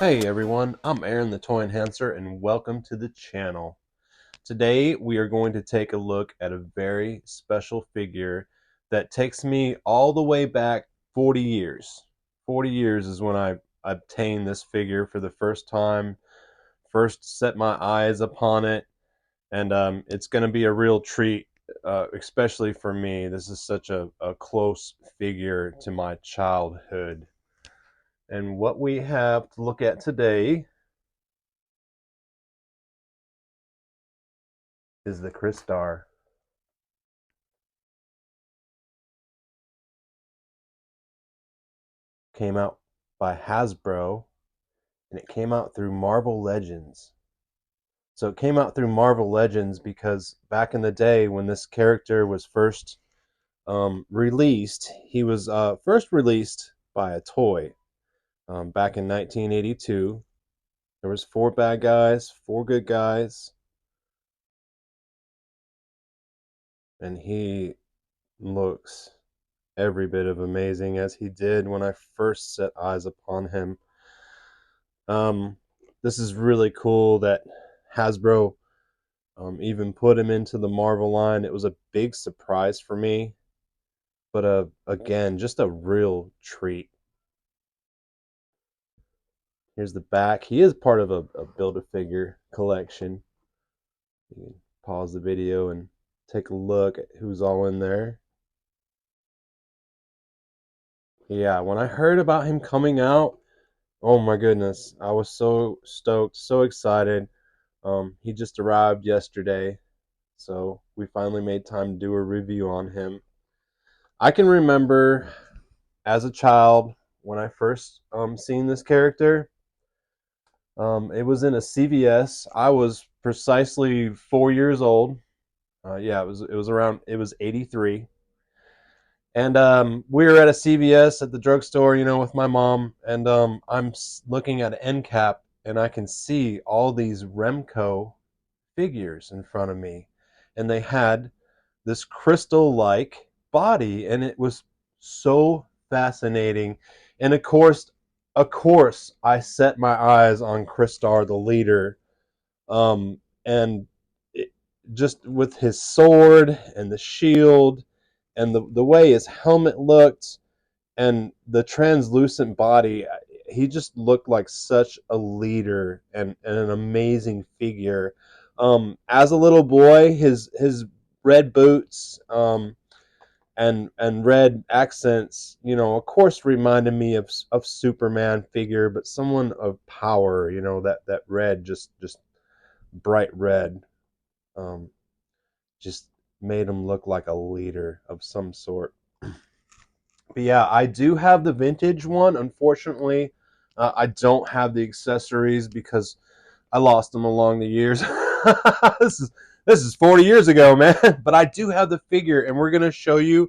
Hey everyone, I'm Aaron the Toy Enhancer and welcome to the channel. Today we are going to take a look at a very special figure that takes me all the way back 40 years. 40 years is when I obtained this figure for the first time, first set my eyes upon it, and it's going to be a real treat, especially for me. This is such a close figure to my childhood. And what we have to look at today is the CRYSTAR. Came out by Hasbro, and it came out through Marvel Legends. So it came out through Marvel Legends because back in the day when this character was first released, he was first released by a toy back in 1982. There was 4 bad guys, 4 good guys, and he looks every bit of amazing as he did when I first set eyes upon him. This is really cool that Hasbro even put him into the Marvel line. It was a big surprise for me, but again, just a real treat. Here's the back. He is part of a Build-A-Figure collection. You can pause the video and take a look at who's all in there. Yeah, when I heard about him coming out, oh my goodness, I was so stoked, so excited. He just arrived yesterday, so we finally made time to do a review on him. I can remember as a child when I first seen this character. It was in a CVS. I was precisely 4 years old. Yeah, it was 83. And we were at a CVS at the drugstore, with my mom, and I'm looking at an end cap, and I can see all these Remco figures in front of me, and they had this crystal-like body, and it was so fascinating. And of course, I set my eyes on CRYSTAR, the leader, and it, just with his sword and the shield and the way his helmet looked and the translucent body, he just looked like such a leader and an amazing figure. As a little boy, his red boots and red accents, of course, reminded me of Superman figure, but someone of power. That red, just bright red, um, just made him look like a leader of some sort. But yeah, I do have the vintage one. Unfortunately, I don't have the accessories because I lost them along the years. this is this is 40 years ago, man. But I do have the figure, and we're gonna show you.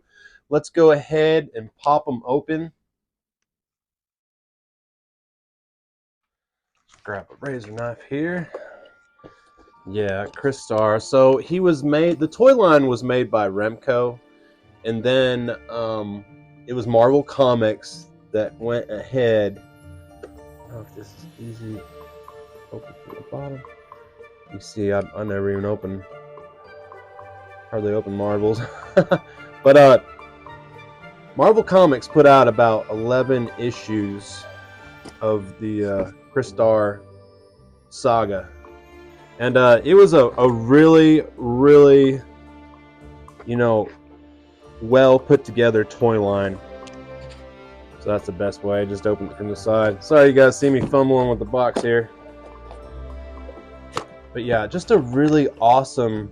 Let's go ahead and pop them open. Grab a razor knife here. Yeah, CRYSTAR. So he was made. The toy line was made by Remco, and then it was Marvel Comics that went ahead. I don't know if this is easy. Open from the bottom. You see, I never even hardly open Marvels. But Marvel Comics put out about 11 issues of the CRYSTAR saga. And it was a really, really, well put together toy line. So that's the best way. Just open it from the side. Sorry you guys see me fumbling with the box here. But yeah, just a really awesome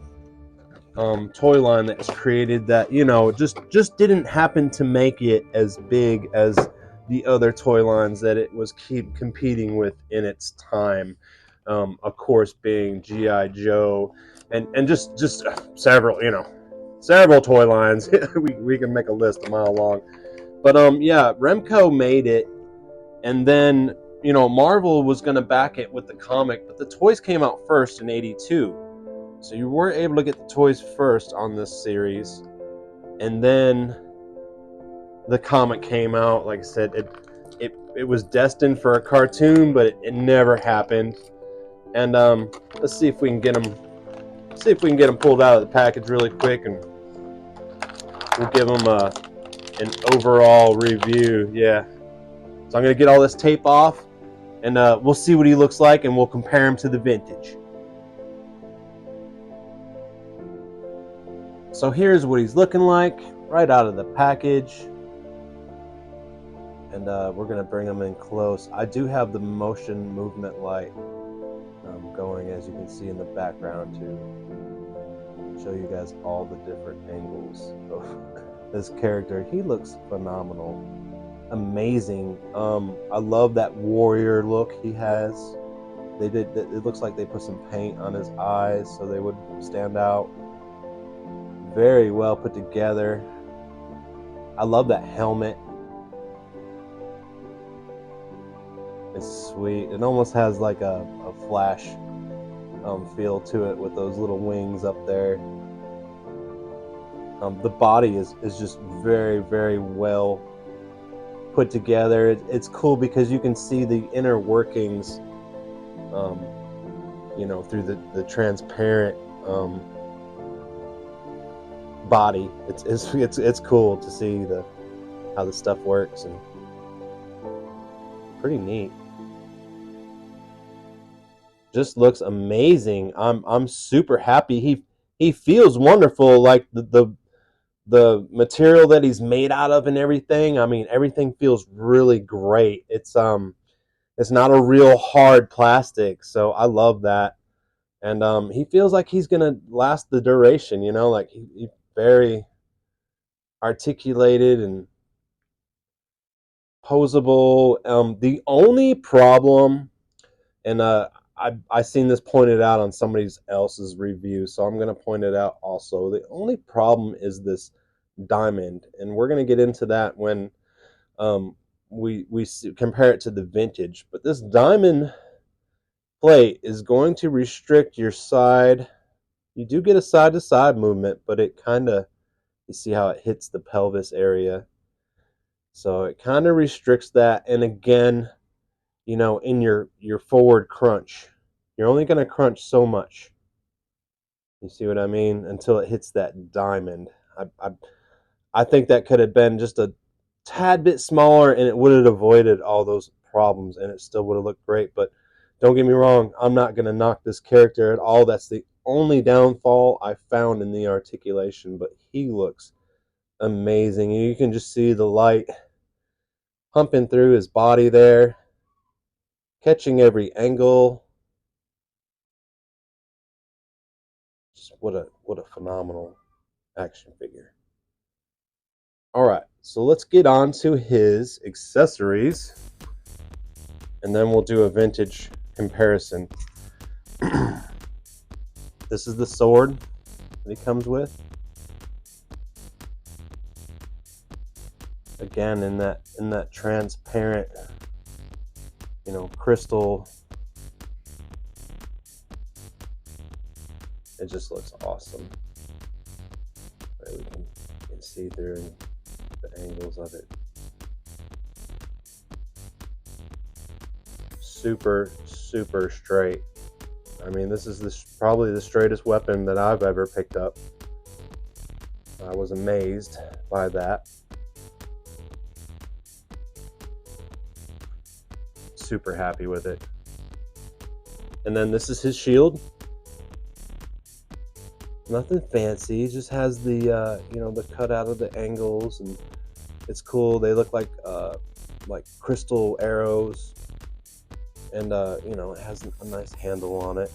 toy line that was created that just didn't happen to make it as big as the other toy lines that it was competing with in its time. Of course, being GI Joe and just several toy lines. we can make a list a mile long. But yeah, Remco made it, and then Marvel was going to back it with the comic, but the toys came out first in '82. So you were able to get the toys first on this series, and then the comic came out. Like I said, it was destined for a cartoon, but it never happened. And let's see if we can get him. See if we can get him pulled out of the package really quick, and we'll give him an overall review. Yeah. So I'm gonna get all this tape off, and we'll see what he looks like, and we'll compare him to the vintage. So here's what he's looking like right out of the package. And we're going to bring him in close. I do have the motion movement light going, as you can see in the background, to show you guys all the different angles of this character. He looks phenomenal. Amazing. I love that warrior look he has. It looks like they put some paint on his eyes so they would stand out. Very well put together. I love that helmet. It's sweet. It almost has like a Flash feel to it with those little wings up there. The body is just very, very well put together. It's cool because you can see the inner workings, through the transparent body. It's cool to see how the stuff works, and pretty neat. Just looks amazing. I'm super happy. He feels wonderful. Like the material that he's made out of and everything. I mean, everything feels really great. It's not a real hard plastic, so I love that. And he feels like he's gonna last the duration. Like he's very articulated and posable. The only problem, and I seen this pointed out on somebody else's review, so I'm going to point it out also. The only problem is this diamond, and we're going to get into that when we compare it to the vintage. But this diamond plate is going to restrict your side. You do get a side-to-side movement, but it kind of, you see how it hits the pelvis area. So it kind of restricts that. And again, in your forward crunch, you're only going to crunch so much. You see what I mean? Until it hits that diamond. I think that could have been just a tad bit smaller, and it would have avoided all those problems, and it still would have looked great. But don't get me wrong, I'm not going to knock this character at all. That's the only downfall I found in the articulation, but he looks amazing. You can just see the light pumping through his body there, catching every angle. Just what a phenomenal action figure. All right, so let's get on to his accessories, and then we'll do a vintage comparison. This is the sword that he comes with. Again, in that transparent, crystal. It just looks awesome. Right, we can see through the angles of it. Super, super straight. I mean, this is probably the straightest weapon that I've ever picked up. I was amazed by that. Super happy with it. And then this is his shield. Nothing fancy. He just has the the cutout of the angles, and it's cool. They look like crystal arrows, and it has a nice handle on it.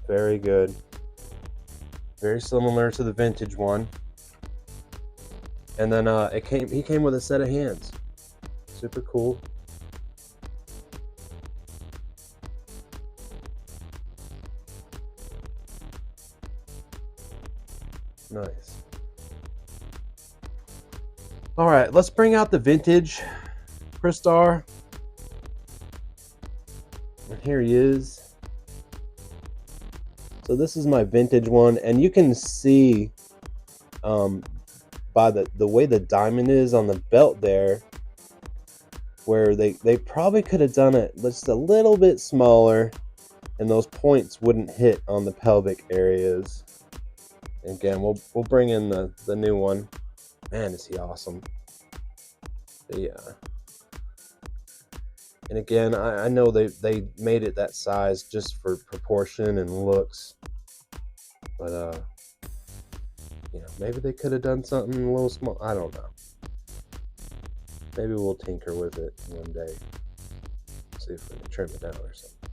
Very good. Very similar to the vintage one. And then he came with a set of hands. Super cool. Nice. All right, let's bring out the vintage CRYSTAR. And here he is. So this is my vintage one, and you can see by the way the diamond is on the belt there, where they probably could have done it just a little bit smaller, and those points wouldn't hit on the pelvic areas. Again, we'll bring in the new one. Man, is he awesome. But yeah. And again, I know they made it that size just for proportion and looks. But maybe they could have done something a little small. I don't know. Maybe we'll tinker with it one day. See if we can trim it down or something.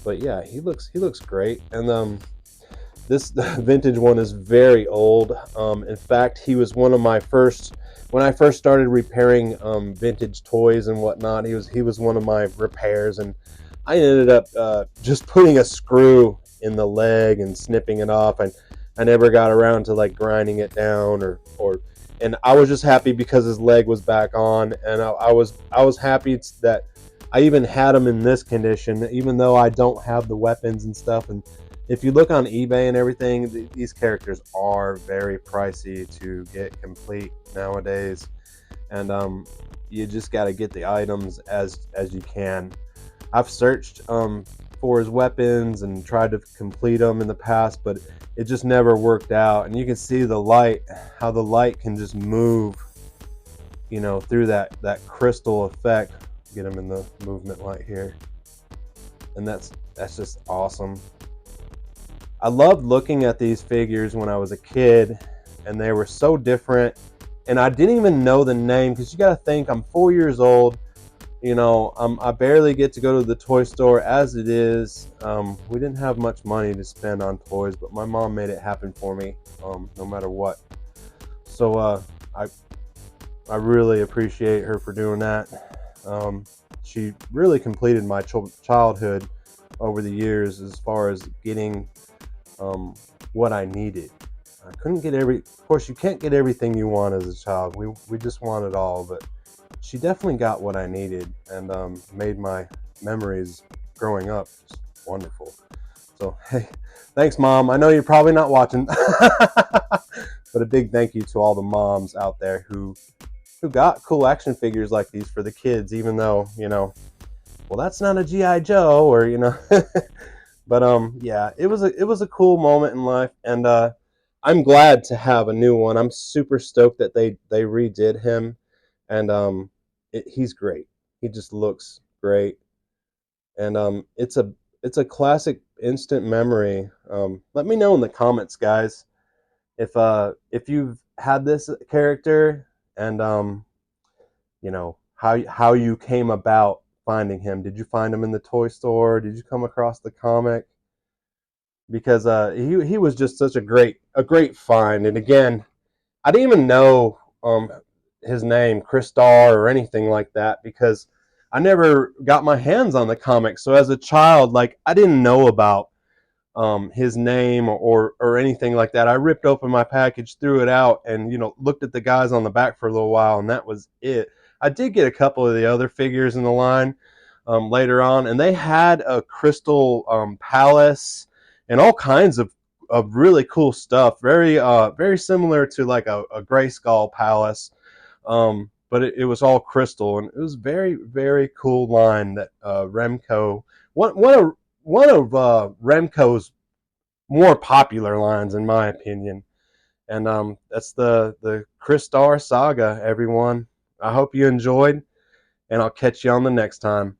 But yeah, he looks great. And this vintage one is very old. In fact, he was one of my first, when I first started repairing vintage toys and whatnot. He was one of my repairs, and I ended up just putting a screw in the leg and snipping it off. And I never got around to like grinding it down and I was just happy because his leg was back on, and I was happy that I even had him in this condition, even though I don't have the weapons and stuff. And if you look on eBay and everything, these characters are very pricey to get complete nowadays, and you just got to get the items as you can. I've searched for his weapons and tried to complete them in the past, but it just never worked out. And you can see the light, how the light can just move, through that crystal effect. Get him in the movement light here, and that's just awesome. I loved looking at these figures when I was a kid, and they were so different, and I didn't even know the name, because you got to think, I'm 4 years old. I barely get to go to the toy store as it is. We didn't have much money to spend on toys, but my mom made it happen for me, no matter what. So I really appreciate her for doing that. She really completed my childhood over the years as far as getting what I needed. I couldn't get of course, you can't get everything you want as a child. We just want it all, but she definitely got what I needed, and made my memories growing up just wonderful. So, hey, thanks, Mom. I know you're probably not watching, but a big thank you to all the moms out there who got cool action figures like these for the kids, even though, well, that's not a G.I. Joe, or, But yeah, it was a cool moment in life, and I'm glad to have a new one. I'm super stoked that they redid him, and he's great. He just looks great, and it's a classic instant memory. Let me know in the comments, guys, if you've had this character, and how you came about finding him. Did you find him in the toy store? Did you come across the comic? Because he was just such a great find. And again, I didn't even know his name, CRYSTAR, or anything like that, because I never got my hands on the comic. So as a child, like, I didn't know about his name or anything like that. I ripped open my package, threw it out, and looked at the guys on the back for a little while, and that was it. I did get a couple of the other figures in the line later on, and they had a crystal palace and all kinds of really cool stuff. Very similar to like a Grayskull palace, but it was all crystal, and it was very, very cool line that Remco, one of Remco's more popular lines, in my opinion. And that's the CRYSTAR saga, everyone. I hope you enjoyed, and I'll catch you on the next time.